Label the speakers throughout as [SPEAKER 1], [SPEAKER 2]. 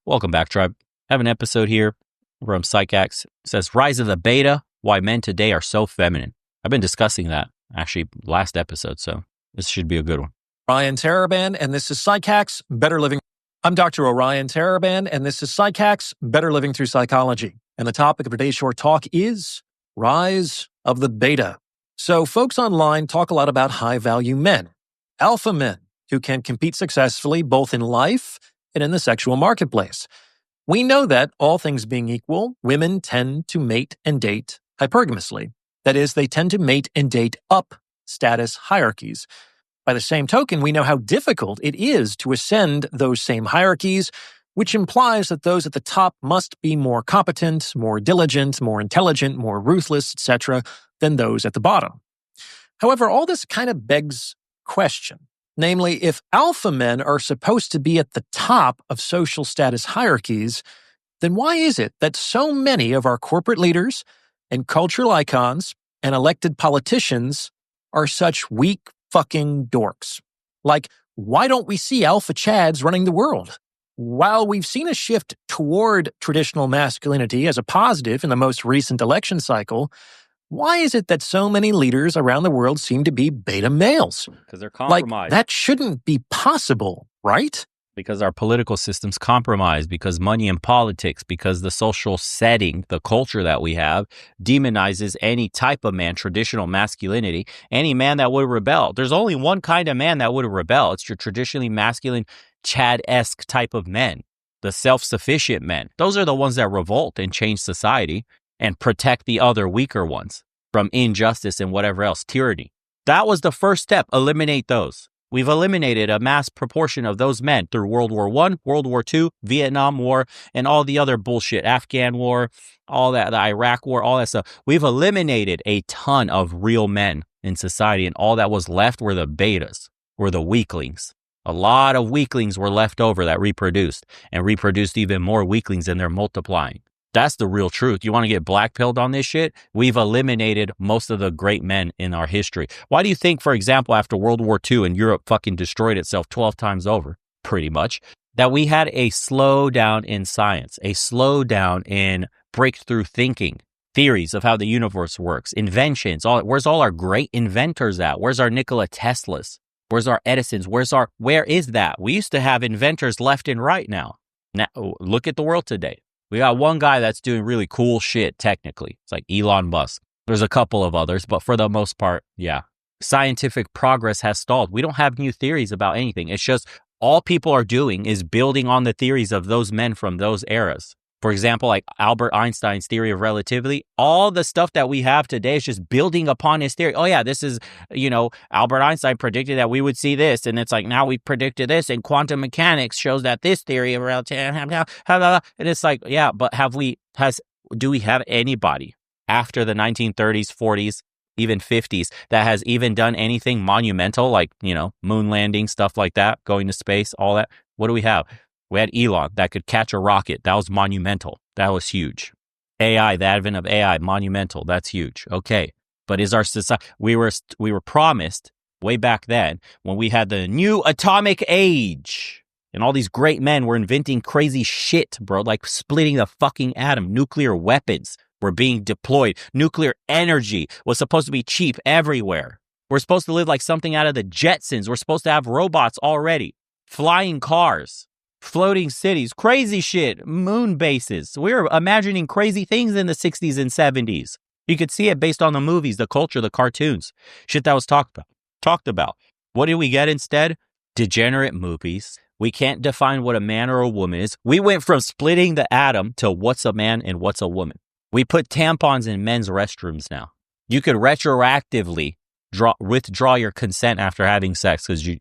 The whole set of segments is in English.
[SPEAKER 1] Welcome back, Tribe. I have an episode here from Psychax. It says, Rise of the Beta, Why Men Today Are So Feminine. I've been discussing that, actually, last episode, so this should be a good one.
[SPEAKER 2] Ryan Taraban, and this is Psychax, Better Living. I'm Dr. Orion Taraban, and this is Psychax, Better Living Through Psychology. And the topic of today's short talk is Rise of the Beta. So folks online talk a lot about high-value men, alpha men, who can compete successfully both in life and in the sexual marketplace. We know that, all things being equal, women tend to mate and date hypergamously. That is, they tend to mate and date up status hierarchies. By the same token, we know how difficult it is to ascend those same hierarchies, which implies that those at the top must be more competent, more diligent, more intelligent, more ruthless, etc., than those at the bottom. However, all this kind of begs question. Namely, if alpha men are supposed to be at the top of social status hierarchies, then why is it that so many of our corporate leaders and cultural icons and elected politicians are such weak fucking dorks? Like, why don't we see alpha chads running the world? While we've seen a shift toward traditional masculinity as a positive in the most recent election cycle, why is it that so many leaders around the world seem to be beta males?
[SPEAKER 1] Because they're compromised.
[SPEAKER 2] Like, that shouldn't be possible, right?
[SPEAKER 1] Because our political system's compromised, because money and politics, because the social setting, the culture that we have, demonizes any type of man, traditional masculinity, any man that would rebel. There's only one kind of man that would rebel. It's your traditionally masculine, Chad-esque type of men, the self-sufficient men. Those are the ones that revolt and change society and protect the other weaker ones from injustice and whatever else, tyranny. That was the first step, eliminate those. We've eliminated a mass proportion of those men through World War I, World War II, Vietnam War, and all the other bullshit, Afghan War, all that, the Iraq War, all that stuff. We've eliminated a ton of real men in society, and all that was left were the betas, were the weaklings. A lot of weaklings were left over that reproduced, and reproduced even more weaklings, and they're multiplying. That's the real truth. You want to get blackpilled on this shit? We've eliminated most of the great men in our history. Why do you think, for example, after World War II and Europe fucking destroyed itself 12 times over, pretty much, that we had a slowdown in science, a slowdown in breakthrough thinking, theories of how the universe works, inventions, where's all our great inventors at? Where's our Nikola Teslas? Where's our Edisons? Where is that? We used to have inventors left and right now. Now, look at the world today. We got one guy that's doing really cool shit, technically. It's like Elon Musk. There's a couple of others, but for the most part, yeah. Scientific progress has stalled. We don't have new theories about anything. It's just all people are doing is building on the theories of those men from those eras. For example, like Albert Einstein's theory of relativity, all the stuff that we have today is just building upon his theory. Oh yeah, this is, Albert Einstein predicted that we would see this. And it's like, now we predicted this, and quantum mechanics shows that this theory of relativity, and it's like, yeah, but do we have anybody after the 1930s, 40s, even 50s that has even done anything monumental, like, moon landing, stuff like that, going to space, all that? What do we have? We had Elon that could catch a rocket. That was monumental. That was huge. AI, the advent of AI, monumental. That's huge. Okay. But is our society, we were promised way back then when we had the new atomic age and all these great men were inventing crazy shit, bro, like splitting the fucking atom. Nuclear weapons were being deployed. Nuclear energy was supposed to be cheap everywhere. We're supposed to live like something out of the Jetsons. We're supposed to have robots already, flying cars, floating cities, crazy shit, moon bases. We were imagining crazy things in the 60s and 70s. You could see it based on the movies, the culture, the cartoons, shit that was talked about. What did we get instead? Degenerate movies. We can't define what a man or a woman is. We went from splitting the atom to what's a man and what's a woman. We put tampons in men's restrooms now. You could retroactively withdraw your consent after having sex because you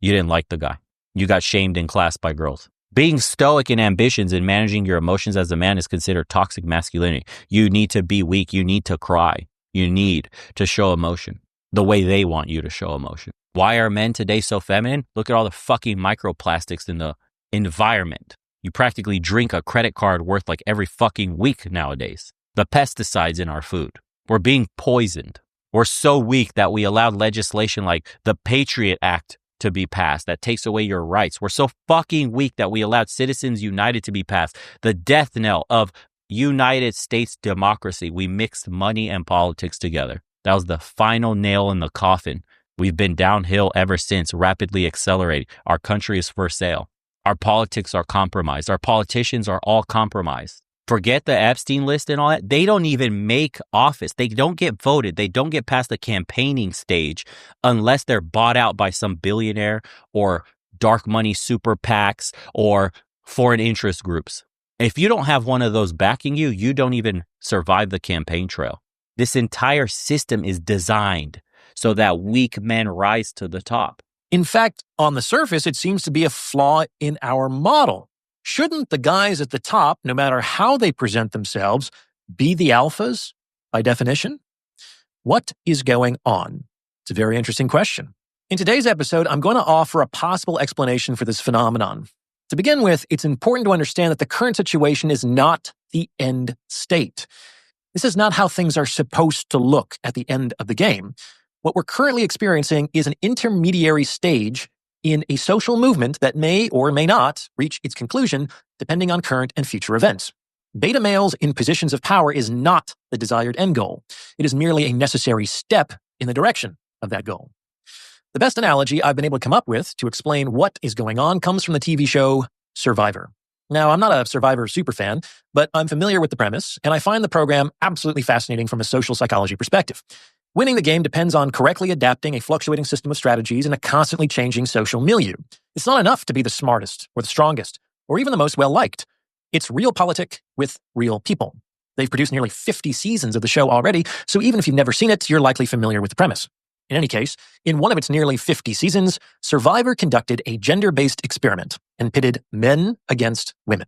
[SPEAKER 1] didn't like the guy. You got shamed in class by girls. Being stoic in ambitions and managing your emotions as a man is considered toxic masculinity. You need to be weak. You need to cry. You need to show emotion the way they want you to show emotion. Why are men today so feminine? Look at all the fucking microplastics in the environment. You practically drink a credit card worth like every fucking week nowadays. The pesticides in our food. We're being poisoned. We're so weak that we allowed legislation like the Patriot Act to be passed that takes away your rights. We're so fucking weak that we allowed Citizens United to be passed, the death knell of United States democracy. We mixed money and politics together. That was the final nail in the coffin. We've been downhill ever since, rapidly accelerating. Our country is for sale. Our politics are compromised. Our politicians are all compromised. Forget the Epstein list and all that. They don't even make office. They don't get voted. They don't get past the campaigning stage unless they're bought out by some billionaire or dark money super PACs or foreign interest groups. If you don't have one of those backing you, you don't even survive the campaign trail. This entire system is designed so that weak men rise to the top.
[SPEAKER 2] In fact, on the surface, it seems to be a flaw in our model. Shouldn't the guys at the top, no matter how they present themselves, be the alphas by definition? What is going on? It's a very interesting question. In today's episode, I'm going to offer a possible explanation for this phenomenon. To begin with, it's important to understand that the current situation is not the end state. This is not how things are supposed to look at the end of the game. What we're currently experiencing is an intermediary stage in a social movement that may or may not reach its conclusion depending on current and future events. Beta males in positions of power is not the desired end goal. It is merely a necessary step in the direction of that goal. The best analogy I've been able to come up with to explain what is going on comes from the TV show Survivor. Now, I'm not a Survivor superfan, but I'm familiar with the premise, and I find the program absolutely fascinating from a social psychology perspective. Winning the game depends on correctly adapting a fluctuating system of strategies in a constantly changing social milieu. It's not enough to be the smartest or the strongest or even the most well-liked. It's realpolitik with real people. They've produced nearly 50 seasons of the show already, so even if you've never seen it, you're likely familiar with the premise. In any case, in one of its nearly 50 seasons, Survivor conducted a gender-based experiment and pitted men against women.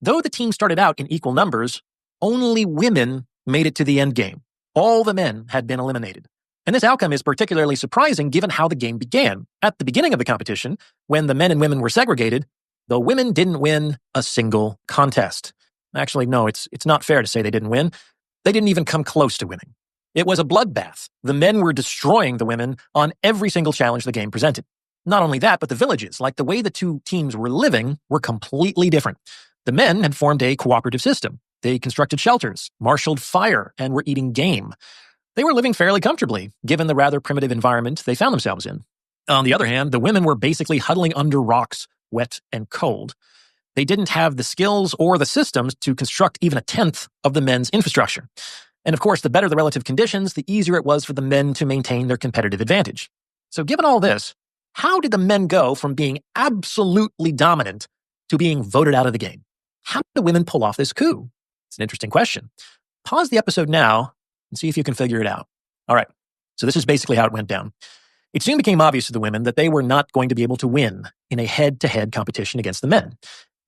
[SPEAKER 2] Though the team started out in equal numbers, only women made it to the end game. All the men had been eliminated. And this outcome is particularly surprising given how the game began. At the beginning of the competition, when the men and women were segregated, the women didn't win a single contest. Actually, no, it's not fair to say they didn't win. They didn't even come close to winning. It was a bloodbath. The men were destroying the women on every single challenge the game presented. Not only that, but the villages, like the way the two teams were living, were completely different. The men had formed a cooperative system. They constructed shelters, marshaled fire, and were eating game. They were living fairly comfortably, given the rather primitive environment they found themselves in. On the other hand, the women were basically huddling under rocks, wet and cold. They didn't have the skills or the systems to construct even a tenth of the men's infrastructure. And of course, the better the relative conditions, the easier it was for the men to maintain their competitive advantage. So given all this, how did the men go from being absolutely dominant to being voted out of the game? How did the women pull off this coup? It's an interesting question. Pause the episode now and see if you can figure it out. All right, so this is basically how it went down. It soon became obvious to the women that they were not going to be able to win in a head-to-head competition against the men.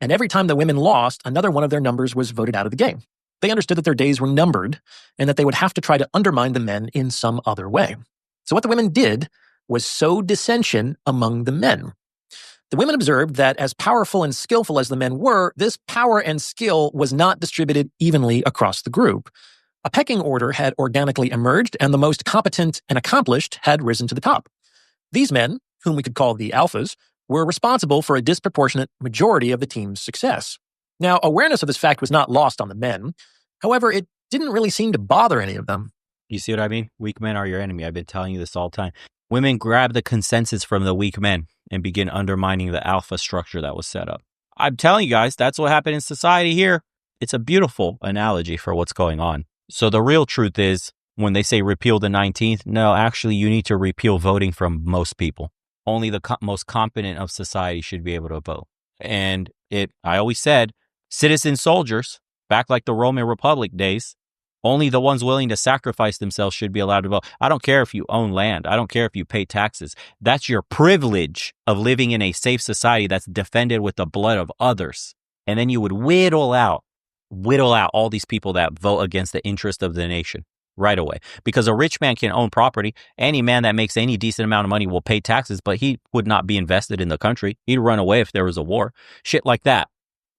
[SPEAKER 2] And every time the women lost, another one of their numbers was voted out of the game. They understood that their days were numbered and that they would have to try to undermine the men in some other way. So what the women did was sow dissension among the men. The women observed that as powerful and skillful as the men were, this power and skill was not distributed evenly across the group. A pecking order had organically emerged, and the most competent and accomplished had risen to the top. These men, whom we could call the alphas, were responsible for a disproportionate majority of the team's success. Now, awareness of this fact was not lost on the men. However, it didn't really seem to bother any of them.
[SPEAKER 1] You see what I mean? Weak men are your enemy. I've been telling you this all the time. Women grab the consensus from the weak men and begin undermining the alpha structure that was set up. I'm telling you guys, that's what happened in society here. It's a beautiful analogy for what's going on. So the real truth is, when they say repeal the 19th, no, actually you need to repeal voting from most people. Only the most competent of society should be able to vote. And I always said, citizen soldiers, back like the Roman Republic days, only the ones willing to sacrifice themselves should be allowed to vote. I don't care if you own land. I don't care if you pay taxes. That's your privilege of living in a safe society that's defended with the blood of others. And then you would whittle out all these people that vote against the interest of the nation right away. Because a rich man can own property. Any man that makes any decent amount of money will pay taxes, but he would not be invested in the country. He'd run away if there was a war. Shit like that.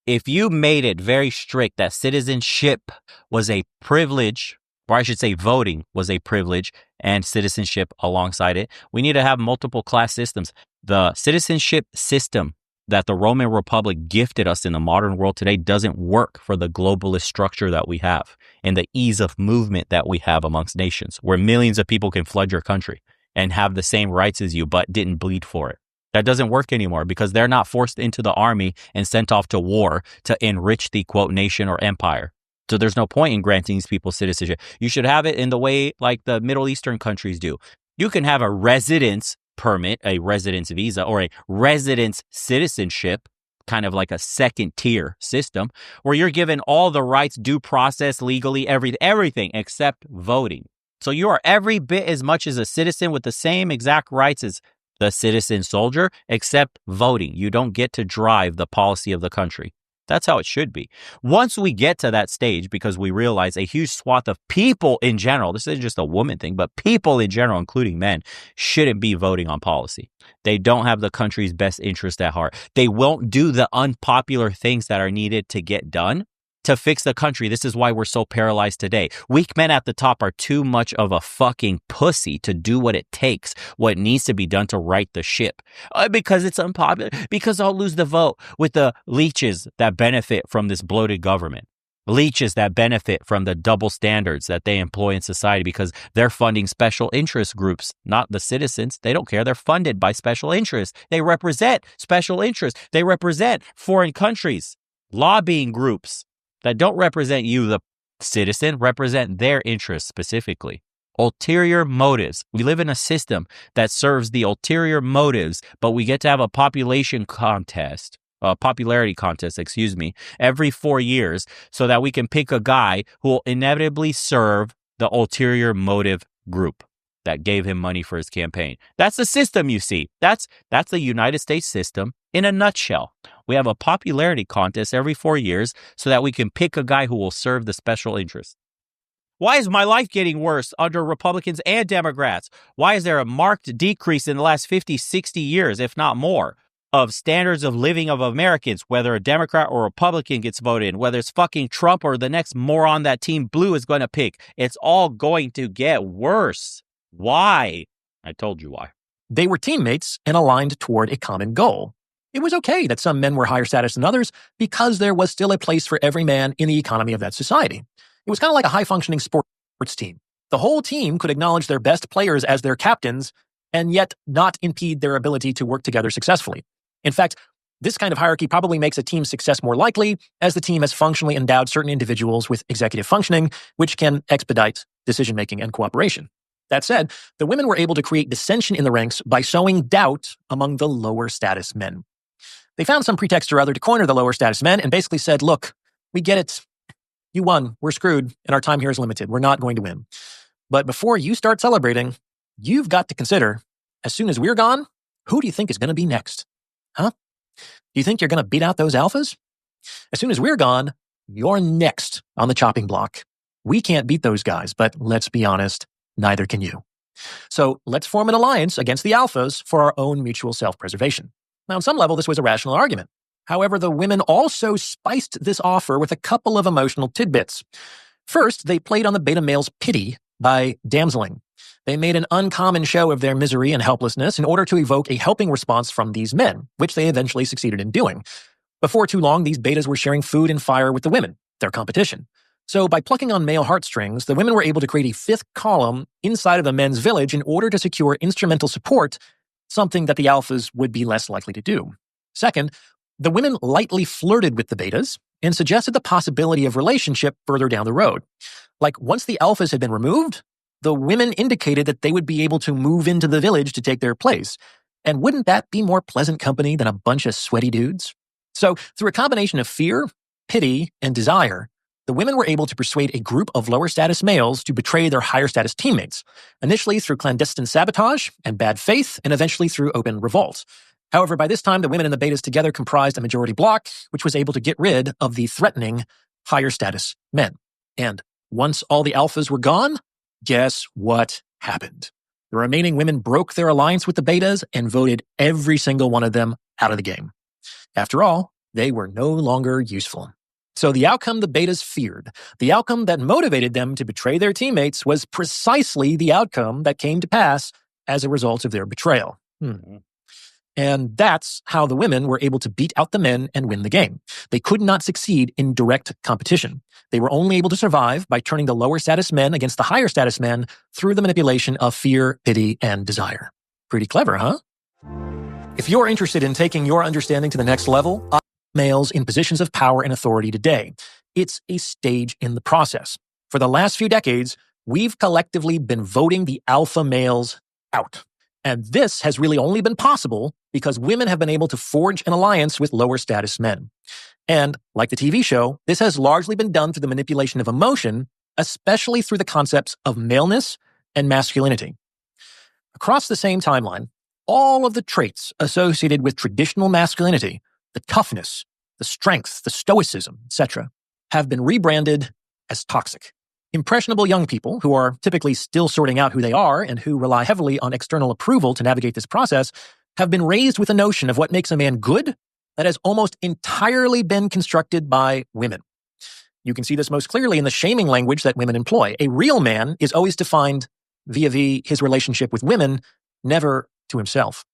[SPEAKER 1] If you made it very strict that citizenship was a privilege, or I should say voting was a privilege and citizenship alongside it, we need to have multiple class systems. The citizenship system that the Roman Republic gifted us in the modern world today doesn't work for the globalist structure that we have and the ease of movement that we have amongst nations, where millions of people can flood your country and have the same rights as you, but didn't bleed for it. That doesn't work anymore because they're not forced into the army and sent off to war to enrich the quote nation or empire. So there's no point in granting these people citizenship. You should have it in the way like the Middle Eastern countries do. You can have a residence permit, a residence visa, or a residence citizenship, kind of like a second tier system where you're given all the rights, due process, legally, everything except voting. So you are every bit as much as a citizen with the same exact rights as the citizen soldier, except voting. You don't get to drive the policy of the country. That's how it should be. Once we get to that stage, because we realize a huge swath of people in general, this isn't just a woman thing, but people in general, including men, shouldn't be voting on policy. They don't have the country's best interest at heart. They won't do the unpopular things that are needed to get done to fix the country. This is why we're so paralyzed today. Weak men at the top are too much of a fucking pussy to do what it takes, what needs to be done to right the ship. Because it's unpopular, because I'll lose the vote with the leeches that benefit from this bloated government. Leeches that benefit from the double standards that they employ in society because they're funding special interest groups, not the citizens. They don't care. They're funded by special interests. They represent special interests. They represent foreign countries, lobbying groups that don't represent you, the citizen, represent their interests specifically. Ulterior motives. We live in a system that serves the ulterior motives, but we get to have a popularity contest, every 4 years so that we can pick a guy who will inevitably serve the ulterior motive group that gave him money for his campaign. That's the system, you see. That's the United States system in a nutshell. We have a popularity contest every 4 years so that we can pick a guy who will serve the special interest. Why is my life getting worse under Republicans and Democrats? Why is there a marked decrease in the last 50, 60 years, if not more, of standards of living of Americans, whether a Democrat or Republican gets voted in, whether it's fucking Trump or the next moron that Team Blue is going to pick? It's all going to get worse. Why? I told you why.
[SPEAKER 2] They were teammates and aligned toward a common goal. It was okay that some men were higher status than others because there was still a place for every man in the economy of that society. It was kind of like a high-functioning sports team. The whole team could acknowledge their best players as their captains and yet not impede their ability to work together successfully. In fact, this kind of hierarchy probably makes a team's success more likely as the team has functionally endowed certain individuals with executive functioning, which can expedite decision-making and cooperation. That said, the women were able to create dissension in the ranks by sowing doubt among the lower status men. They found some pretext or other to corner the lower status men and basically said, look, we get it. You won. We're screwed, and our time here is limited. We're not going to win. But before you start celebrating, you've got to consider, as soon as we're gone, who do you think is going to be next? Huh? Do you think you're going to beat out those alphas? As soon as we're gone, you're next on the chopping block. We can't beat those guys, but let's be honest, neither can you. So let's form an alliance against the alphas for our own mutual self-preservation. Now, on some level, this was a rational argument. However, the women also spiced this offer with a couple of emotional tidbits. First, they played on the beta male's pity by damseling. They made an uncommon show of their misery and helplessness in order to evoke a helping response from these men, which they eventually succeeded in doing. Before too long, these betas were sharing food and fire with the women, their competition. So by plucking on male heartstrings, the women were able to create a fifth column inside of the men's village in order to secure instrumental support, something that the alphas would be less likely to do. Second, the women lightly flirted with the betas and suggested the possibility of relationship further down the road. Like once the alphas had been removed, the women indicated that they would be able to move into the village to take their place. And wouldn't that be more pleasant company than a bunch of sweaty dudes? So through a combination of fear, pity, and desire, the women were able to persuade a group of lower status males to betray their higher status teammates, initially through clandestine sabotage and bad faith, and eventually through open revolt. However, by this time, the women and the betas together comprised a majority bloc, which was able to get rid of the threatening higher status men. And once all the alphas were gone, guess what happened? The remaining women broke their alliance with the betas and voted every single one of them out of the game. After all, they were no longer useful. So the outcome the betas feared, the outcome that motivated them to betray their teammates, was precisely the outcome that came to pass as a result of their betrayal. And that's how the women were able to beat out the men and win the game. They could not succeed in direct competition. They were only able to survive by turning the lower status men against the higher status men through the manipulation of fear, pity, and desire. Pretty clever, huh? If you're interested in taking your understanding to the next level, males in positions of power and authority today. It's a stage in the process. For the last few decades, we've collectively been voting the alpha males out. And this has really only been possible because women have been able to forge an alliance with lower status men. And like the TV show, this has largely been done through the manipulation of emotion, especially through the concepts of maleness and masculinity. Across the same timeline, all of the traits associated with traditional masculinity, the toughness, the strength, the stoicism, etc., have been rebranded as toxic. Impressionable young people who are typically still sorting out who they are and who rely heavily on external approval to navigate this process have been raised with a notion of what makes a man good that has almost entirely been constructed by women. You can see this most clearly in the shaming language that women employ. A real man is always defined via his relationship with women, never to himself.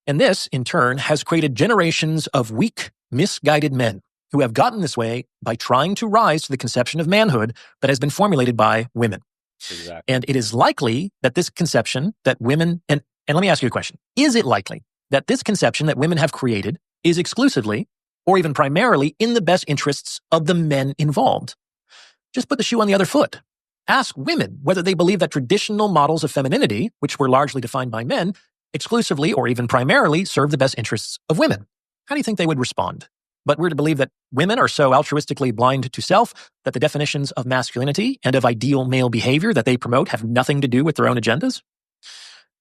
[SPEAKER 2] And this, in turn, has created generations of weak, misguided men who have gotten this way by trying to rise to the conception of manhood that has been formulated by women.
[SPEAKER 1] Exactly.
[SPEAKER 2] And it is likely that this conception that women, and let me ask you a question. Is it likely that this conception that women have created is exclusively or even primarily in the best interests of the men involved? Just put the shoe on the other foot. Ask women whether they believe that traditional models of femininity, which were largely defined by men, exclusively or even primarily serve the best interests of women. How do you think they would respond? But we're to believe that women are so altruistically blind to self that the definitions of masculinity and of ideal male behavior that they promote have nothing to do with their own agendas?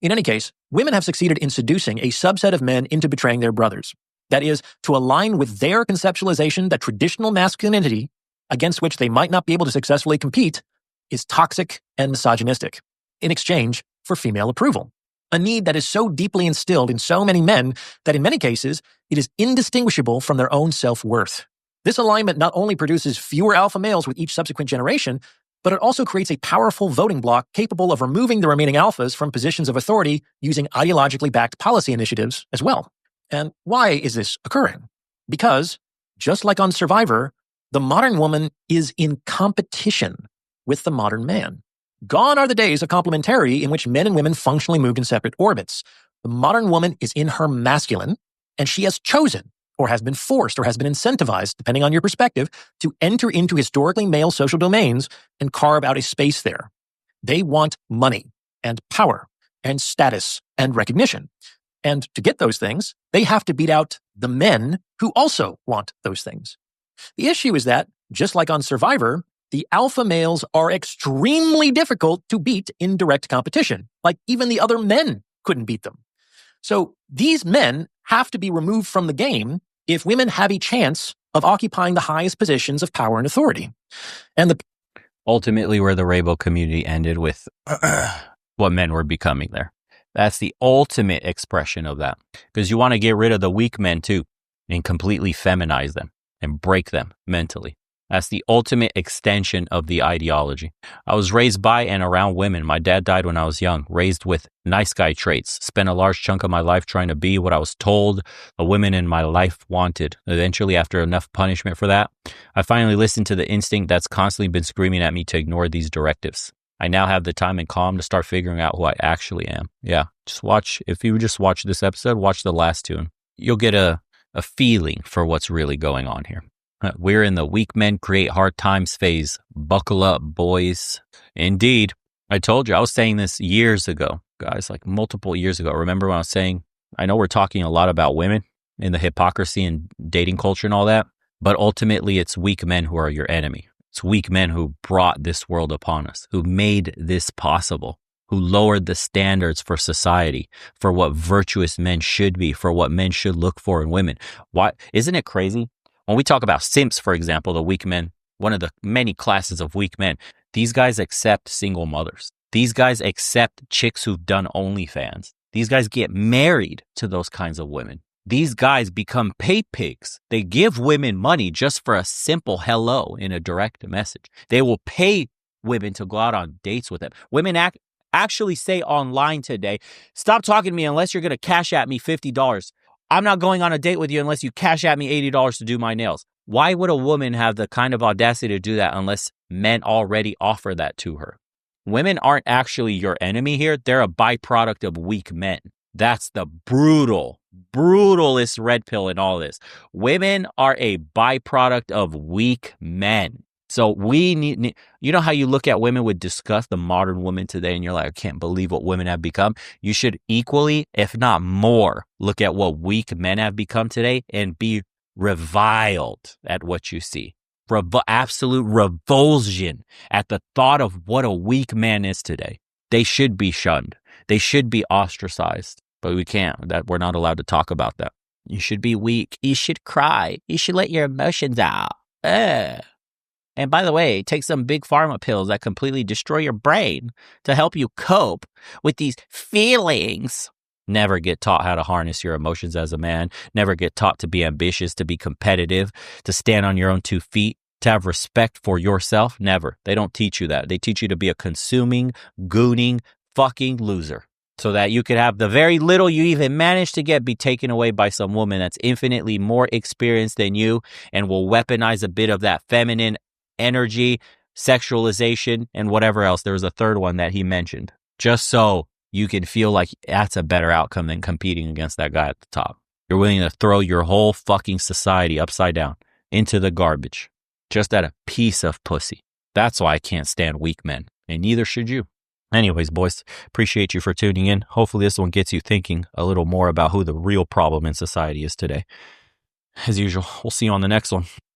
[SPEAKER 2] In any case, women have succeeded in seducing a subset of men into betraying their brothers. That is, to align with their conceptualization that traditional masculinity, against which they might not be able to successfully compete, is toxic and misogynistic, in exchange for female approval. A need that is so deeply instilled in so many men that in many cases, it is indistinguishable from their own self-worth. This alignment not only produces fewer alpha males with each subsequent generation, but it also creates a powerful voting bloc capable of removing the remaining alphas from positions of authority using ideologically backed policy initiatives as well. And why is this occurring? Because, just like on Survivor, the modern woman is in competition with the modern man. Gone are the days of complementarity in which men and women functionally moved in separate orbits. The modern woman is in her masculine, and she has chosen, or has been forced, or has been incentivized, depending on your perspective, to enter into historically male social domains and carve out a space there. They want money and power and status and recognition. And to get those things, they have to beat out the men who also want those things. The issue is that, just like on Survivor, the alpha males are extremely difficult to beat in direct competition. Like even the other men couldn't beat them. So these men have to be removed from the game if women have a chance of occupying the highest positions of power and authority. And
[SPEAKER 1] ultimately where the rainbow community ended with what men were becoming there. That's the ultimate expression of that. Because you want to get rid of the weak men too and completely feminize them and break them mentally. That's the ultimate extension of the ideology. I was raised by and around women. My dad died when I was young, raised with nice guy traits. Spent a large chunk of my life trying to be what I was told the women in my life wanted. Eventually, after enough punishment for that, I finally listened to the instinct that's constantly been screaming at me to ignore these directives. I now have the time and calm to start figuring out who I actually am. Yeah, if you just watch this episode, watch the last two. You'll get a feeling for what's really going on here. We're in the weak men create hard times phase. Buckle up, boys. Indeed. I told you, I was saying this years ago, guys, like multiple years ago. Remember when I was saying, I know we're talking a lot about women in the hypocrisy and dating culture and all that, but ultimately it's weak men who are your enemy. It's weak men who brought this world upon us, who made this possible, who lowered the standards for society, for what virtuous men should be, for what men should look for in women. Why? Isn't it crazy? When we talk about simps, for example, the weak men, one of the many classes of weak men, these guys accept single mothers. These guys accept chicks who've done OnlyFans. These guys get married to those kinds of women. These guys become pay pigs. They give women money just for a simple hello in a direct message. They will pay women to go out on dates with them. Women Actually say online today, stop talking to me unless you're going to cash at me $50. I'm not going on a date with you unless you cash at me $80 to do my nails. Why would a woman have the kind of audacity to do that unless men already offer that to her? Women aren't actually your enemy here. They're a byproduct of weak men. That's the brutalest red pill in all this. Women are a byproduct of weak men. So we need, you know how you look at women with disgust, the modern woman today, and you're like, I can't believe what women have become. You should equally, if not more, look at what weak men have become today and be reviled at what you see. Absolute revulsion at the thought of what a weak man is today. They should be shunned. They should be ostracized, but we can't. That we're not allowed to talk about that. You should be weak. You should cry. You should let your emotions out. And by the way, take some big pharma pills that completely destroy your brain to help you cope with these feelings. Never get taught how to harness your emotions as a man. Never get taught to be ambitious, to be competitive, to stand on your own 2 feet, to have respect for yourself. Never. They don't teach you that. They teach you to be a consuming, gooning, fucking loser. So that you could have the very little you even manage to get be taken away by some woman that's infinitely more experienced than you and will weaponize a bit of that feminine energy, sexualization, and whatever else. There was a third one that he mentioned. Just so you can feel like that's a better outcome than competing against that guy at the top. You're willing to throw your whole fucking society upside down into the garbage just at a piece of pussy. That's why I can't stand weak men, and neither should you. Anyways, boys, appreciate you for tuning in. Hopefully this one gets you thinking a little more about who the real problem in society is today. As usual, we'll see you on the next one.